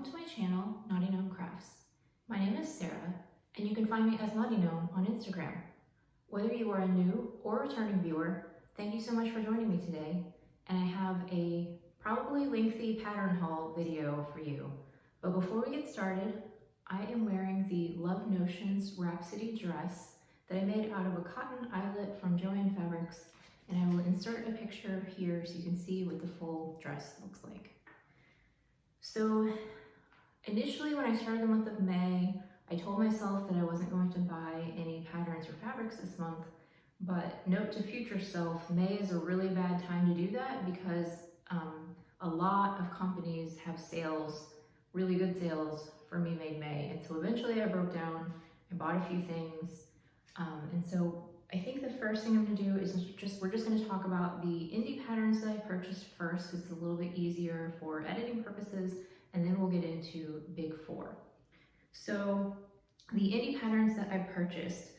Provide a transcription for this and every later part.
welcome to my channel, Naughty Gnome Crafts. My name is Sarah, and you can find me as Naughty Gnome on Instagram. Whether you are a new or returning viewer, thank you so much for joining me today, and I have a probably lengthy pattern haul video for you. But before we get started, I am wearing the Love Notions Rhapsody dress that I made out of a cotton eyelet from Joann Fabrics, and I will insert a picture here so you can see what the full dress looks like. So initially when I started the month of May, I told myself that I wasn't going to buy any patterns or fabrics this month, but note to future self, May is a really bad time to do that because a lot of companies have sales, really good sales for Me Made May. And so eventually I broke down, I bought a few things. And so I think the first thing I'm gonna do is we're just gonna talk about the indie patterns that I purchased first, because it's a little bit easier for editing purposes, and then we'll get into Big Four. So the indie patterns that I purchased,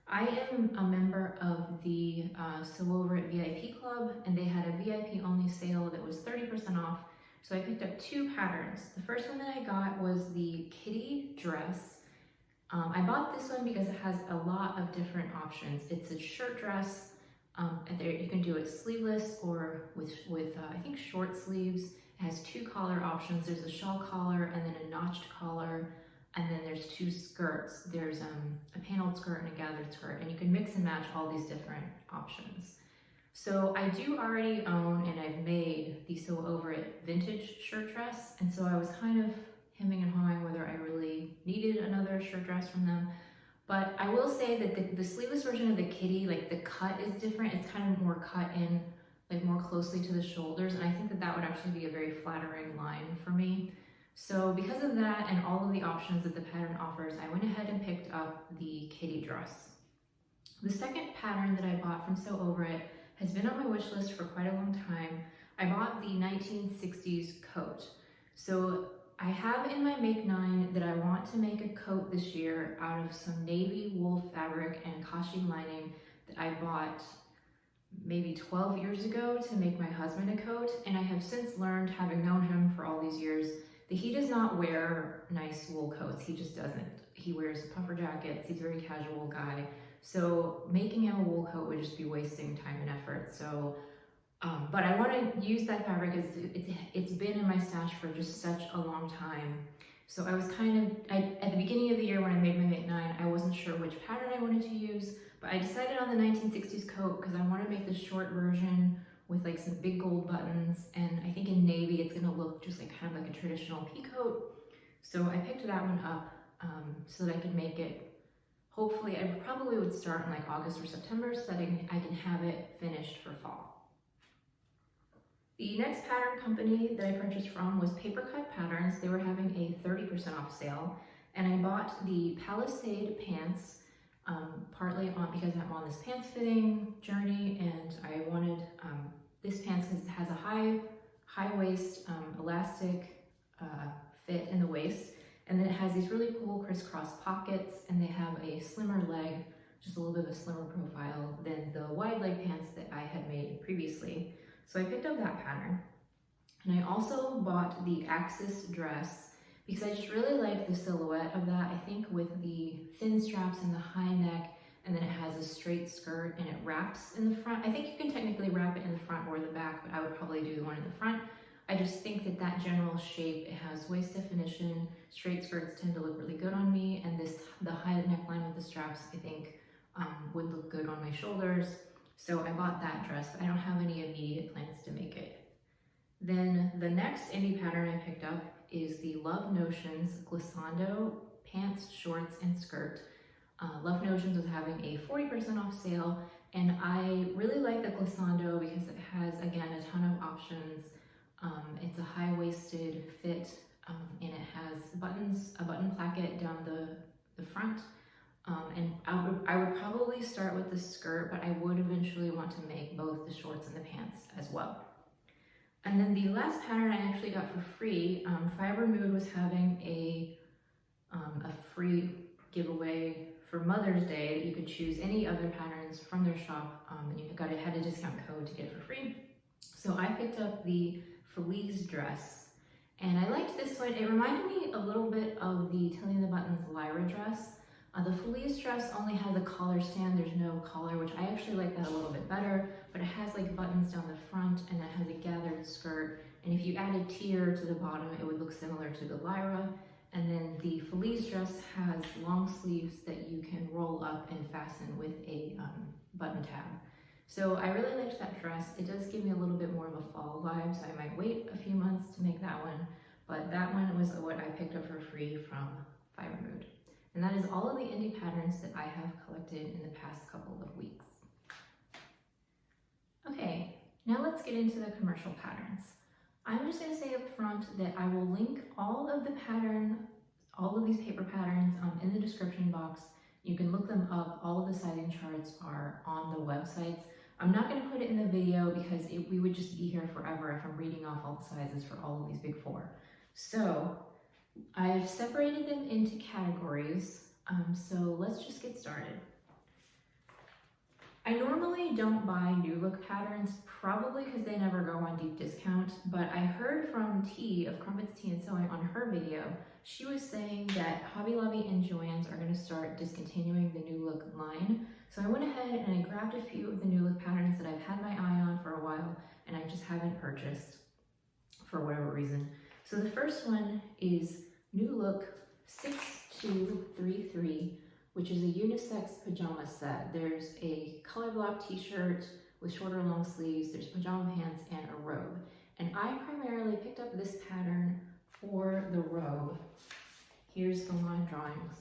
I am a member of the Sew Over It VIP Club, and they had a VIP only sale that was 30% off. So I picked up two patterns. The first one that I got was the kitty dress. I bought this one because it has a lot of different options. It's a shirt dress, and there you can do it sleeveless or with I think short sleeves. It has two collar options. There's a shawl collar and then a notched collar, and then there's two skirts. There's a paneled skirt and a gathered skirt, and you can mix and match all these different options. So I do already own, and I've made the Sew Over It vintage shirt dress, and so I was kind of hemming and hawing whether I really needed another shirt dress from them. But I will say that the sleeveless version of the kitty, like the cut is different. It's kind of more cut in, like more closely to the shoulders. And I think that that would actually be a very flattering line for me. So because of that and all of the options that the pattern offers, I went ahead and picked up the kitty dress. The second pattern that I bought from Sew Over It has been on my wish list for quite a long time. I bought the 1960s coat. So I have in my Make 9 that I want to make a coat this year out of some navy wool fabric and kashi lining that I bought maybe 12 years ago to make my husband a coat. And I have since learned, having known him for all these years, that he does not wear nice wool coats. He just doesn't. He wears puffer jackets. He's a very casual guy. So making him a wool coat would just be wasting time and effort. So but I want to use that fabric. It's been in my stash for just such a long time. So I was at the beginning of the year when I made my Make 9, I wasn't sure which pattern I wanted to use, but I decided on the 1960s coat because I want to make the short version with like some big gold buttons, and I think in navy it's going to look just like kind of like a traditional pea coat. So I picked that one up so that I could make it. Hopefully, I probably would start in like August or September so that I can have it finished for fall. The next pattern company that I purchased from was Paper Cut Patterns. They were having a 30% off sale, and I bought the Palisade Pants partly because I'm on this pants fitting journey, and I wanted this pants because it has a high waist elastic fit in the waist, and then it has these really cool crisscross pockets, and they have a slimmer leg, just a little bit of a slimmer profile than the wide leg pants that I had made previously. So I picked up that pattern, and I also bought the Axis dress because I just really like the silhouette of that. I think with the thin straps and the high neck, and then it has a straight skirt and it wraps in the front. I think you can technically wrap it in the front or the back, but I would probably do the one in the front. I just think that that general shape, it has waist definition, straight skirts tend to look really good on me, and the high neckline with the straps I think would look good on my shoulders. So I bought that dress, but I don't have any immediate plans to make it. Then the next indie pattern I picked up is the Love Notions Glissando pants, shorts, and skirt. Love Notions was having a 40% off sale, and I really like the Glissando because it has, again, a ton of options. It's a high-waisted fit, and it has buttons, a button placket down the front. And I would probably start with the skirt, but I would eventually want to make both the shorts and the pants as well. And then the last pattern I actually got for free, Fiber Mood was having a free giveaway for Mother's Day that you could choose any other patterns from their shop, and you had a discount code to get it for free. So I picked up the Feliz Dress, and I liked this one, it reminded me a little bit of the Tilly the Buttons Lyra dress. The Feliz dress only has a collar stand, there's no collar, which I actually like that a little bit better, but it has like buttons down the front and it has a gathered skirt. And if you add a tier to the bottom, it would look similar to the Lyra. And then the Feliz dress has long sleeves that you can roll up and fasten with a button tab. So I really liked that dress. It does give me a little bit more of a fall vibe, so I might wait a few months to make that one. But that one was what I picked up for free from Fiber Mood. And that is all of the indie patterns that I have collected in the past couple of weeks. Okay, now let's get into the commercial patterns. I'm just going to say up front that I will link all of these paper patterns in the description box. You can look them up. All of the sizing charts are on the websites. I'm not going to put it in the video because we would just be here forever if I'm reading off all the sizes for all of these big four. So I've separated them into categories. So let's just get started. I normally don't buy new look patterns, probably because they never go on deep discount, but I heard from T of Crumpets Tea and Sewing on her video. She was saying that Hobby Lobby and Joann's are going to start discontinuing the new look line. So I went ahead and I grabbed a few of the new look patterns that I've had my eye on for a while and I just haven't purchased for whatever reason. So the first one is New Look 6233, which is a unisex pajama set. There's a color block t-shirt with shorter long sleeves, there's pajama pants and a robe. And I primarily picked up this pattern for the robe. Here's the line drawings.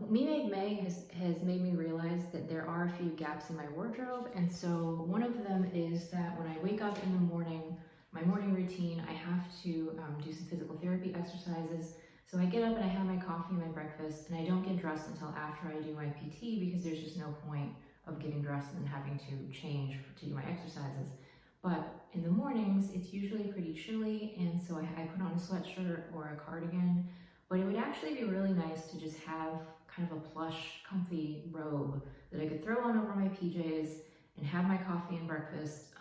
Me Made May has made me realize that there are a few gaps in my wardrobe, and so one of them is that when I wake up in the morning, my morning routine, I have to do some physical therapy exercises. So I get up and I have my coffee and my breakfast, and I don't get dressed until after I do my PT because there's just no point of getting dressed and having to change to do my exercises. But in the mornings, it's usually pretty chilly, and so I put on a sweatshirt or a cardigan. But it would actually be really nice to just have kind of a plush, comfy robe that I could throw on over my PJs and have my coffee and breakfast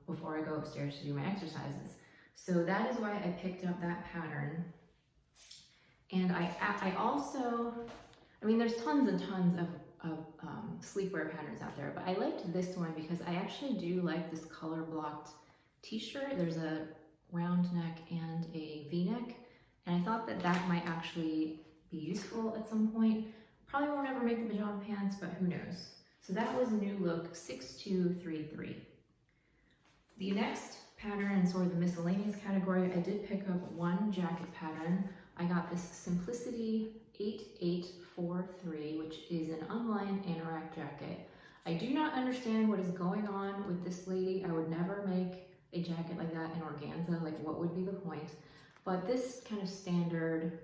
before I go upstairs to do my exercises. So that is why I picked up that pattern. And I also, there's tons and tons of sleepwear patterns out there, but I liked this one because I actually do like this color blocked t-shirt. There's a round neck and a v-neck, and I thought that that might actually be useful at some point. Probably won't ever make the pajama pants, but who knows. So that was New Look 6233. The next pattern in sort of the miscellaneous category, I did pick up one jacket pattern. I got this Simplicity 8843, which is an unlined Anorak jacket. I do not understand what is going on with this lady. I would never make a jacket like that in organza. Like, what would be the point? But this kind of standard,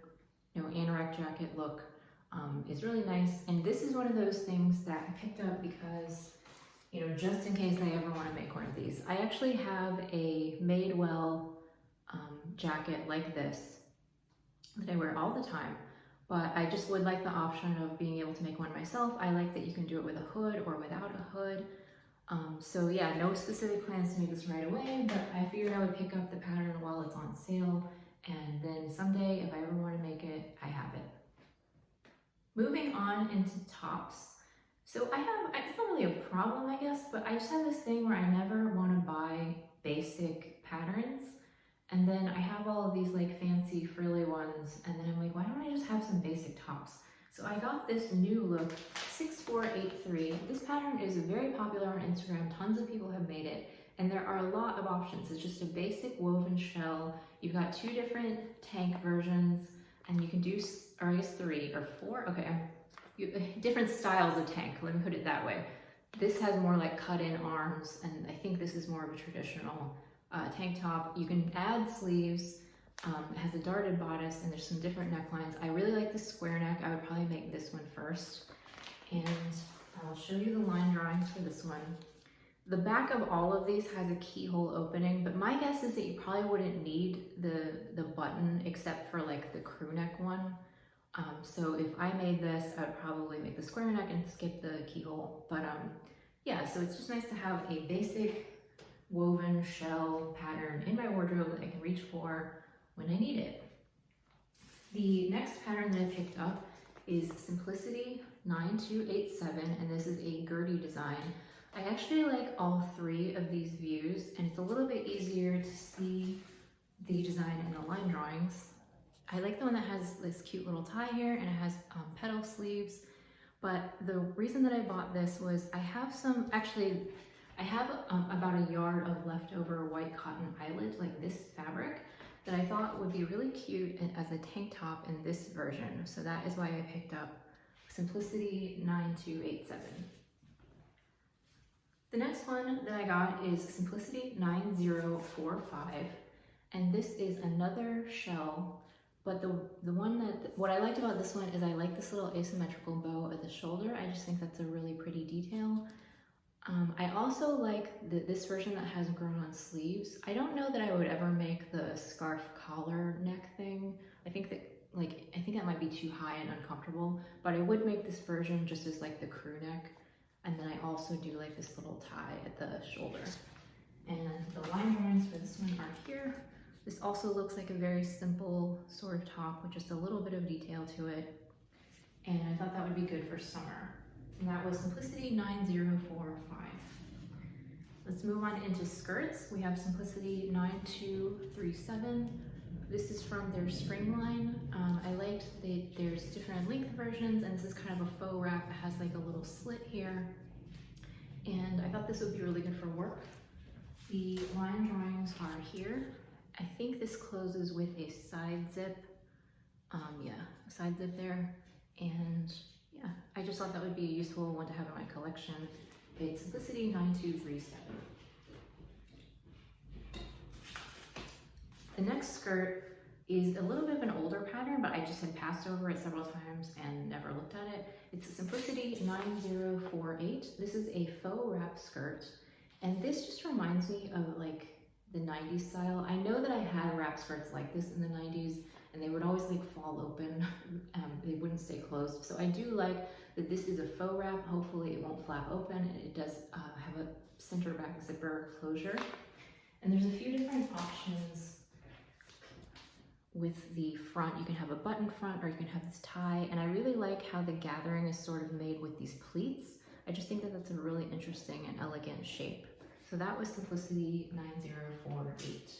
Anorak jacket look is really nice. And this is one of those things that I picked up because, just in case I ever want to make one of these. I actually have a Madewell jacket like this that I wear all the time, but I just would like the option of being able to make one myself. I like that you can do it with a hood or without a hood. So yeah, no specific plans to make this right away, but I figured I would pick up the pattern while it's on sale, and then someday, if I ever want to make it, I have it. Moving on into tops. So it's not really a problem, I guess, but I just have this thing where I never want to buy basic patterns. And then I have all of these like fancy frilly ones, and then I'm like, why don't I just have some basic tops? So I got this New Look 6483. This pattern is very popular on Instagram. Tons of people have made it, and there are a lot of options. It's just a basic woven shell. You've got two different tank versions, and you can do, or I guess 3 or 4. Okay, different styles of tank. Let me put it that way. This has more like cut-in arms, and I think this is more of a traditional tank top. You can add sleeves. It has a darted bodice, and there's some different necklines. I really like the square neck. I would probably make this one first, and I'll show you the line drawings for this one. The back of all of these has a keyhole opening, but my guess is that you probably wouldn't need the button except for like the crew neck one. So if I made this, I would probably make the square neck and skip the keyhole. But yeah, so it's just nice to have a basic woven shell pattern in my wardrobe that I can reach for. when I need it. The next pattern that I picked up is Simplicity 9287, and this is a Gertie design. I actually like all three of these views, and it's a little bit easier to see the design in the line drawings. I like the one that has this cute little tie here, and it has petal sleeves. But the reason that I bought this was I have about a yard of leftover white cotton eyelid, like this fabric, that I thought would be really cute as a tank top in this version. So that is why I picked up Simplicity 9287. The next one that I got is Simplicity 9045, and this is another shell, but what I liked about this one is I like this little asymmetrical bow at the shoulder. I just think that's a really pretty detail. I also like this version that has grown-on sleeves. I don't know that I would ever make the scarf collar neck thing. I think that might be too high and uncomfortable, but I would make this version just as like the crew neck. And then I also do like this little tie at the shoulder. And the line drawings for this one are here. This also looks like a very simple sort of top with just a little bit of detail to it. And I thought that would be good for summer. And that was Simplicity 9045. Let's move on into skirts. We have Simplicity 9237. This is from their spring line. I liked that there's different length versions, and this is kind of a faux wrap. It has like a little slit here. And I thought this would be really good for work. The line drawings are here. I think this closes with a side zip. Yeah, a side zip there. And yeah, I just thought that would be a useful one to have in my collection. It's Simplicity 9237. The next skirt is a little bit of an older pattern, but I just had passed over it several times and never looked at it. It's a Simplicity 9048. This is a faux wrap skirt, and this just reminds me of like the 90s style. I know that I had wrap skirts like this in the 90s, and they would always like fall open. They wouldn't stay closed. So I do like that this is a faux wrap. Hopefully it won't flap open, and it does have a center back zipper closure. And there's a few different options with the front. You can have a button front, or you can have this tie, and I really like how the gathering is sort of made with these pleats. I just think that that's a really interesting and elegant shape. So that was Simplicity 9048.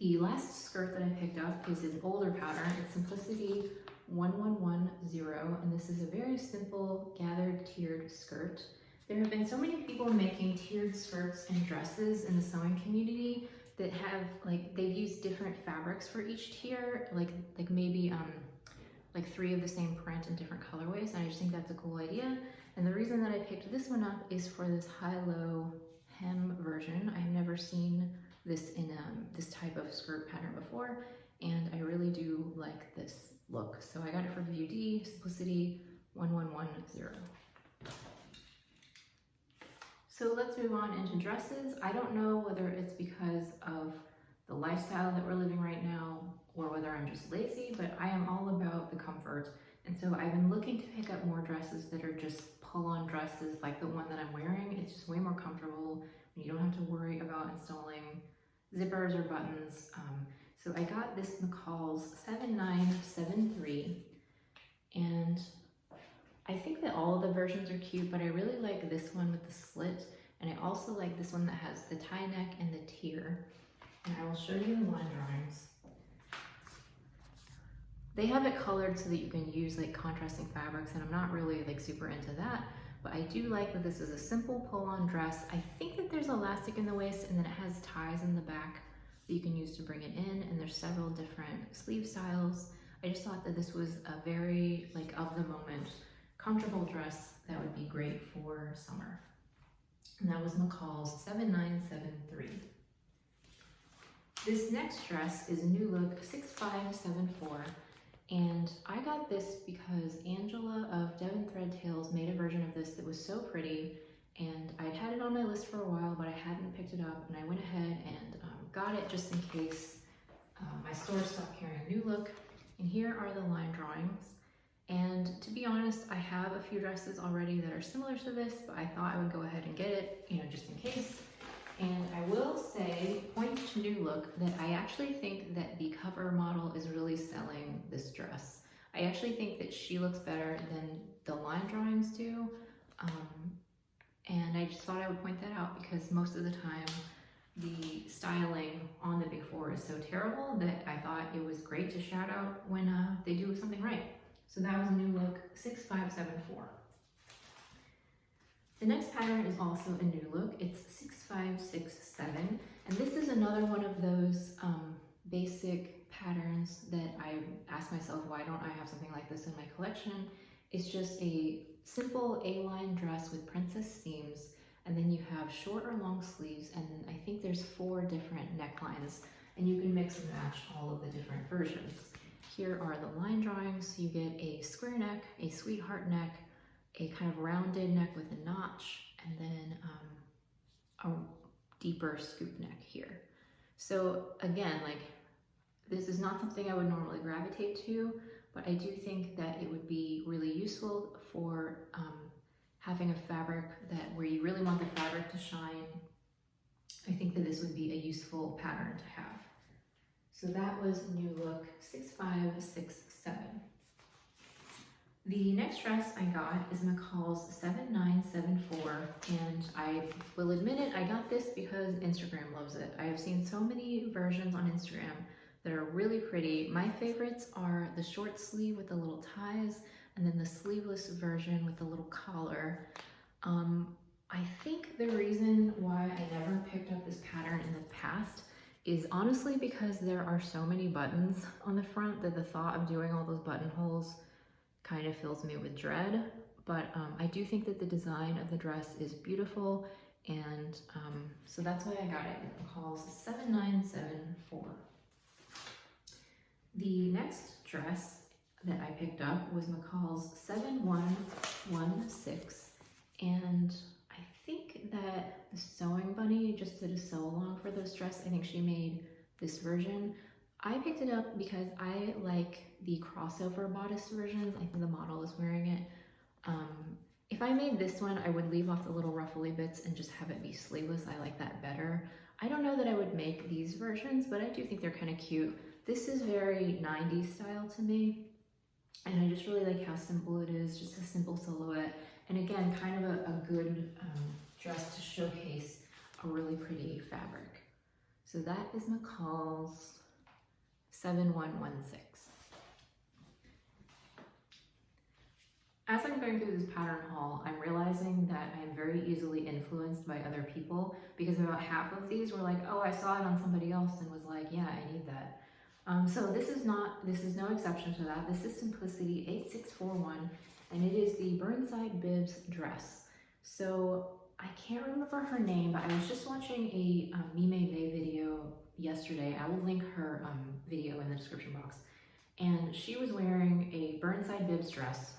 The last skirt that I picked up is an older pattern. It's Simplicity 1110, and this is a very simple gathered tiered skirt. There have been so many people making tiered skirts and dresses in the sewing community that have they've used different fabrics for each tier, like maybe like 3 of the same print in different colorways, and I just think that's a cool idea. And the reason that I picked this one up is for this high-low hem version. I've never seen this in this type of skirt pattern before, and I really do like this look. So I got it for View D, Simplicity 1110. So let's move on into dresses. I don't know whether it's because of the lifestyle that we're living right now or whether I'm just lazy, but I am all about the comfort. And so I've been looking to pick up more dresses that are just pull-on dresses like the one that I'm wearing. It's just way more comfortable, and you don't have to worry about installing zippers or buttons. So I got this McCalls 7973, and I think that all of the versions are cute, but I really like this one with the slit, and I also like this one that has the tie neck and the tier. And I will show you the line drawings. They have it colored so that you can use like contrasting fabrics, and I'm not really like super into that, but I do like that this is a simple pull-on dress. I think that there's elastic in the waist, and then it has ties in the back that you can use to bring it in, and there's several different sleeve styles. I just thought that this was a very like of the moment comfortable dress that would be great for summer. And that was McCall's 7973. This next dress is New Look 6574, and I got this because Angela of Devon Thread Tales made a version of this that was so pretty, and I'd had it on my list for a while, but I hadn't picked it up, and I went ahead and got it just in case my store stopped carrying New Look. And here are the line drawings. And to be honest, I have a few dresses already that are similar to this, but I thought I would go ahead and get it, just in case. And I will say, point to new look, that I actually think that the cover model is really selling this dress. I actually think that she looks better than the line drawings do. And I just thought I would point that out because most of the time the styling on the Big Four is so terrible that I thought it was great to shout out when they do something right. So that was a new look 6574. The next pattern is also a new look. It's 6567, and this is another one of those basic patterns that I ask myself, why don't I have something like this in my collection? It's just a simple A-line dress with princess seams, and then you have short or long sleeves, and then I think there's 4 different necklines, and you can mix and match all of the different versions. Here are the line drawings. You get a square neck, a sweetheart neck, a kind of rounded neck with a notch, and then a deeper scoop neck here. So again, like, this is not something I would normally gravitate to, but I do think that it would be really useful for having a fabric where you really want the fabric to shine. I think that this would be a useful pattern to have. So that was new look 6567. The next dress I got is McCall's 7974, and I will admit it, I got this because Instagram loves it. I have seen so many versions on Instagram that are really pretty. My favorites are the short sleeve with the little ties, and then the sleeveless version with the little collar. I think the reason why I never picked up this pattern in the past is honestly because there are so many buttons on the front that the thought of doing all those buttonholes kind of fills me with dread. But I do think that the design of the dress is beautiful, and so that's why I got it. It calls 7974. The next dress that I picked up was McCall's 7116, and I think that the Sewing Bunny just did a sew along for this dress. I think she made this version. I picked it up because I like the crossover bodice version. I think the model is wearing it. If I made this one, I would leave off the little ruffly bits and just have it be sleeveless. I like that better. I don't know that I would make these versions, but I do think they're kind of cute. This is very 90s style to me, and I just really like how simple it is, just a simple silhouette. And again, kind of a good dress to showcase a really pretty fabric. So that is McCall's 7116. As I'm going through this pattern haul, I'm realizing that I am very easily influenced by other people, because about half of these were like, oh, I saw it on somebody else and was like, yeah, I need that. So this is no exception to that. This is Simplicity 8641, and it is the Burnside Bibs dress. So I can't remember her name, but I was just watching a Mime Bay video yesterday. I will link her video in the description box. And she was wearing a Burnside Bibs dress.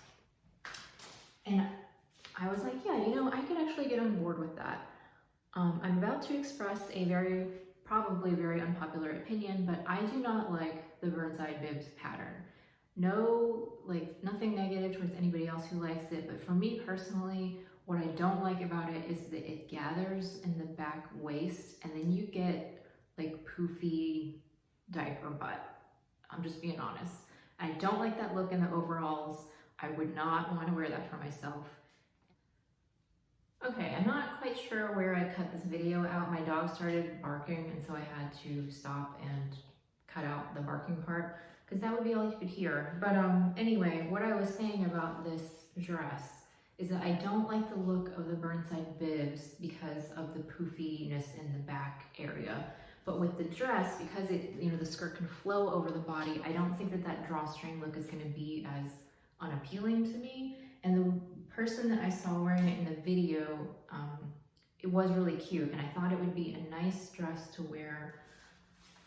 And I was like, yeah, you know, I could actually get on board with that. I'm about to express a probably very unpopular opinion, but I do not like the Burnside Bibs pattern. No, like, nothing negative towards anybody else who likes it, but for me personally, what I don't like about it is that it gathers in the back waist, and then you get like poofy diaper butt. I'm just being honest. I don't like that look in the overalls. I would not want to wear that for myself. Okay, I'm not quite sure where I cut this video out. My dog started barking, and so I had to stop and cut out the barking part, because that would be all you could hear. But anyway, what I was saying about this dress is that I don't like the look of the Burnside Bibs because of the poofiness in the back area. But with the dress, because it, you know, the skirt can flow over the body, I don't think that that drawstring look is going to be as unappealing to me. And the person that I saw wearing it in the video, it was really cute, and I thought it would be a nice dress to wear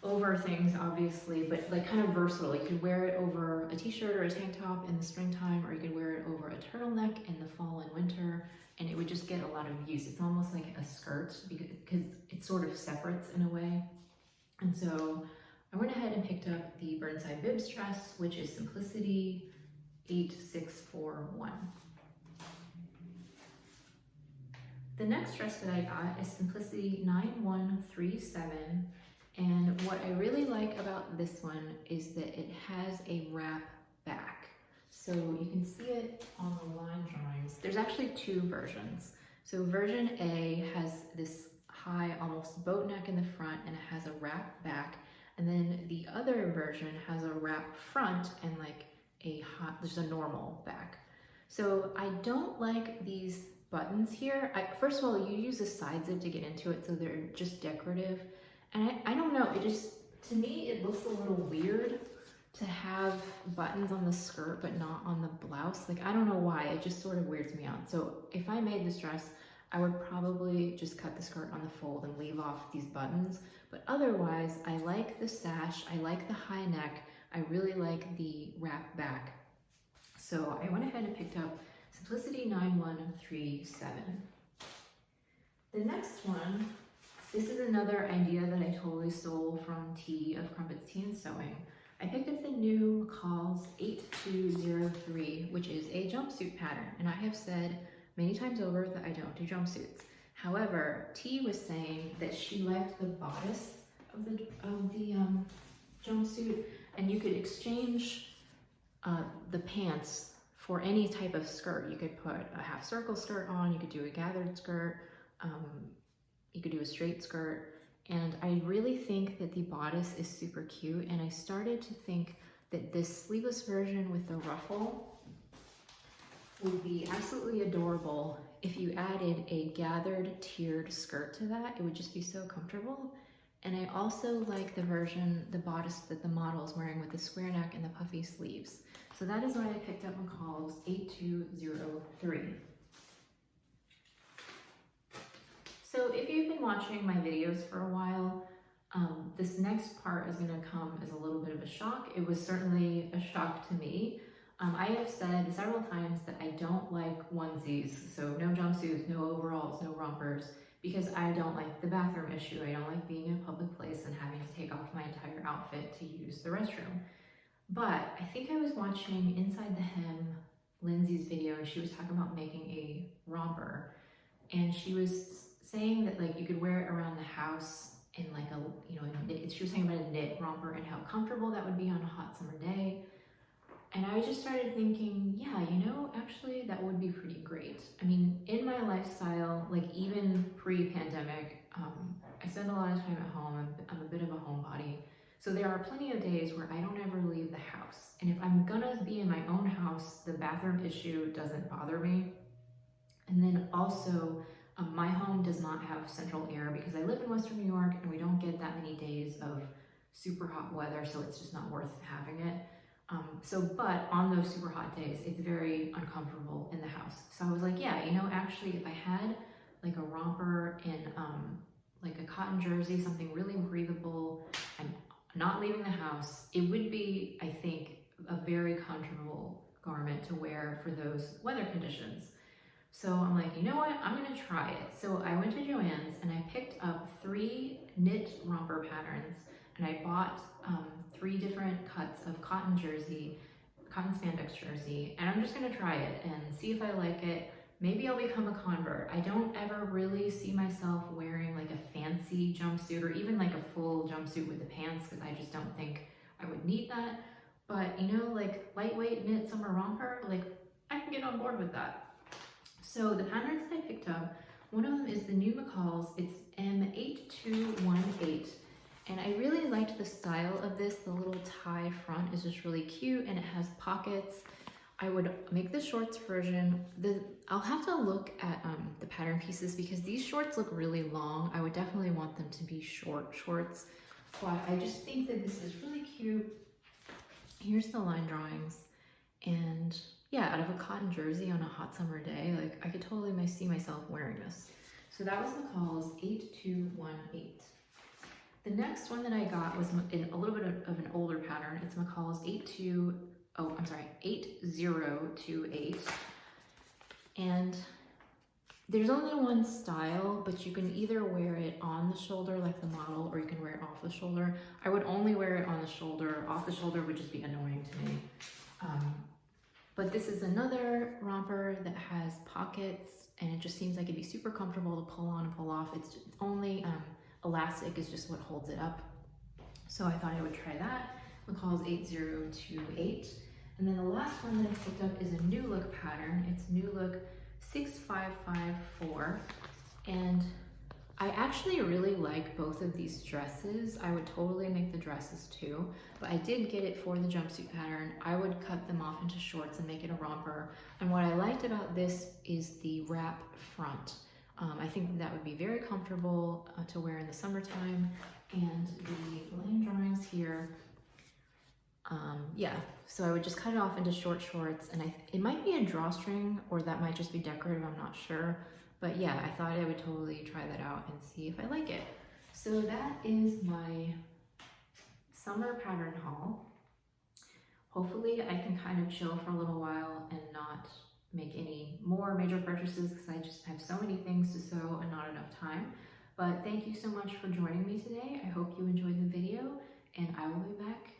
over things, obviously, but like kind of versatile. You could wear it over a t-shirt or a tank top in the springtime, or you could wear it over a turtleneck in the fall and winter, and it would just get a lot of use. It's almost like a skirt because it sort of separates in a way. And so I went ahead and picked up the Burnside Bibs dress, which is Simplicity 8641. The next dress that I got is Simplicity 9137, and what I really like about this one is that it has a wrap back. So you can see it on the line drawings. There's actually two versions. So version A has this high, almost boat neck in the front, and it has a wrap back. And then the other version has a wrap front and like there's a normal back. So I don't like these buttons here. First of all, you use a side zip to get into it, so they're just decorative. And I don't know, to me, it looks a little weird to have buttons on the skirt but not on the blouse. Like, I don't know why, it just sort of weirds me out. So if I made this dress, I would probably just cut the skirt on the fold and leave off these buttons. But otherwise, I like the sash, I like the high neck, I really like the wrap back. So I went ahead and picked up Simplicity 9137. The next one, this is another idea that I totally stole from T of Crumpets Tea and Sewing. I picked up the new McCalls 8203, which is a jumpsuit pattern. And I have said many times over that I don't do jumpsuits. However, T was saying that she liked the bodice of the jumpsuit, and you could exchange the pants for any type of skirt. You could put a half circle skirt on, you could do a gathered skirt, you could do a straight skirt, and I really think that the bodice is super cute, and I started to think that this sleeveless version with the ruffle would be absolutely adorable if you added a gathered tiered skirt to that. It would just be so comfortable. And I also like the version, the bodice that the model is wearing with the square neck and the puffy sleeves. So that is why I picked up McCalls 8203. So if you've been watching my videos for a while, this next part is going to come as a little bit of a shock. It was certainly a shock to me. I have said several times that I don't like onesies, so no jumpsuits, no overalls, no rompers, because I don't like the bathroom issue. I don't like being in a public place and having to take off my entire outfit to use the restroom. But I think I was watching Inside the Hem, Lindsay's video, and she was talking about making a romper, and she was saying that like you could wear it around the house in like she was saying about a knit romper and how comfortable that would be on a hot summer day. And I just started thinking, yeah, actually that would be pretty great. I mean, in my lifestyle, like even pre-pandemic, I spend a lot of time at home. I'm a bit of a homebody. So there are plenty of days where I don't ever leave the house. And if I'm gonna be in my own house, the bathroom issue doesn't bother me. And then also, my home does not have central air because I live in Western New York and we don't get that many days of super hot weather, so it's just not worth having it. But on those super hot days, it's very uncomfortable in the house. So I was like, yeah, actually if I had like a romper and like a cotton jersey, something really breathable, I'm not leaving the house, it would be, I think, a very comfortable garment to wear for those weather conditions. So I'm like, you know what, I'm gonna try it. So I went to Joann's and I picked up 3 knit romper patterns, and I bought 3 different cuts of cotton spandex jersey, and I'm just gonna try it and see if I like it. Maybe I'll become a convert. I don't ever really see myself wearing like a fancy jumpsuit or even like a full jumpsuit with the pants, because I just don't think I would need that. But like lightweight knit summer romper, like I can get on board with that. So the patterns that I picked up, one of them is the new McCalls. It's M8218. And I really liked the style of this. The little tie front is just really cute, and it has pockets. I would make the shorts version. I'll have to look at the pattern pieces because these shorts look really long. I would definitely want them to be short shorts, but I just think that this is really cute. Here's the line drawings, and yeah, out of a cotton jersey on a hot summer day, like I could totally see myself wearing this. So that was McCall's 8218. The next one that I got was in a little bit of an older pattern. It's McCall's 8028. And there's only one style, but you can either wear it on the shoulder like the model, or you can wear it off the shoulder. I would only wear it on the shoulder. Off the shoulder would just be annoying to me. But this is another romper that has pockets, and it just seems like it'd be super comfortable to pull on and pull off. It's only elastic is just what holds it up. So I thought I would try that. McCall's 8028. And then the last one that I picked up is a New Look pattern. It's New Look 6554. And I actually really like both of these dresses. I would totally make the dresses too, but I did get it for the jumpsuit pattern. I would cut them off into shorts and make it a romper. And what I liked about this is the wrap front. I think that would be very comfortable to wear in the summertime. And the line drawings here, yeah, so I would just cut it off into short shorts, and it might be a drawstring, or that might just be decorative, I'm not sure. But yeah, I thought I would totally try that out and see if I like it. So that is my summer pattern haul. Hopefully I can kind of chill for a little while and not make any more major purchases, because I just have so many things to sew and not enough time. But thank you so much for joining me today. I hope you enjoyed the video, and I will be back